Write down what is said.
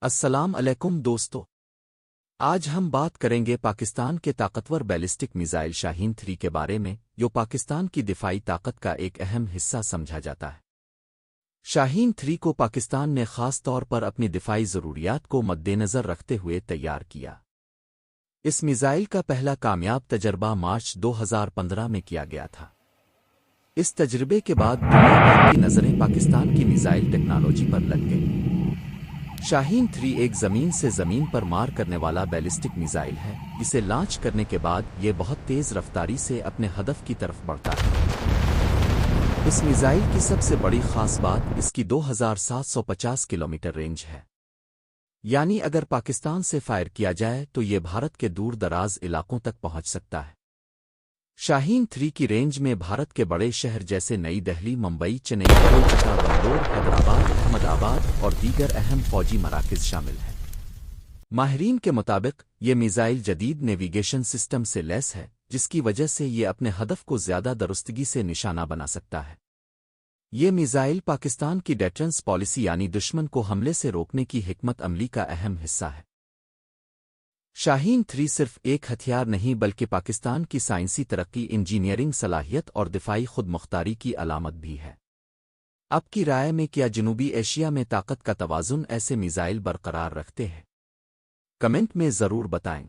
السلام علیکم دوستو، آج ہم بات کریں گے پاکستان کے طاقتور بیلسٹک میزائل شاہین 3 کے بارے میں، جو پاکستان کی دفاعی طاقت کا ایک اہم حصہ سمجھا جاتا ہے۔ شاہین 3 کو پاکستان نے خاص طور پر اپنی دفاعی ضروریات کو مد نظر رکھتے ہوئے تیار کیا۔ اس میزائل کا پہلا کامیاب تجربہ مارچ 2015 میں کیا گیا تھا۔ اس تجربے کے بعد دنیا بھر کی نظریں پاکستان کی میزائل ٹیکنالوجی پر لگ گئیں۔ شاہین 3 ایک زمین سے زمین پر مار کرنے والا بیلسٹک میزائل ہے، جسے لانچ کرنے کے بعد یہ بہت تیز رفتاری سے اپنے ہدف کی طرف بڑھتا ہے۔ اس میزائل کی سب سے بڑی خاص بات اس کی 2750 کلومیٹر رینج ہے، یعنی اگر پاکستان سے فائر کیا جائے تو یہ بھارت کے دور دراز علاقوں تک پہنچ سکتا ہے۔ شاہین 3 کی رینج میں بھارت کے بڑے شہر جیسے نئی دہلی، ممبئی، چنئی، کولکتہ، بنگلور، حیدرآباد، احمد آباد اور دیگر اہم فوجی مراکز شامل ہیں۔ ماہرین کے مطابق یہ میزائل جدید نیویگیشن سسٹم سے لیس ہے، جس کی وجہ سے یہ اپنے ہدف کو زیادہ درستگی سے نشانہ بنا سکتا ہے۔ یہ میزائل پاکستان کی ڈیٹرنس پالیسی یعنی دشمن کو حملے سے روکنے کی حکمت عملی کا اہم حصہ ہے۔ شاہین 3 صرف ایک ہتھیار نہیں بلکہ پاکستان کی سائنسی ترقی، انجینئرنگ صلاحیت اور دفاعی خود مختاری کی علامت بھی ہے۔ آپ کی رائے میں کیا جنوبی ایشیا میں طاقت کا توازن ایسے میزائل برقرار رکھتے ہیں؟ کمنٹ میں ضرور بتائیں۔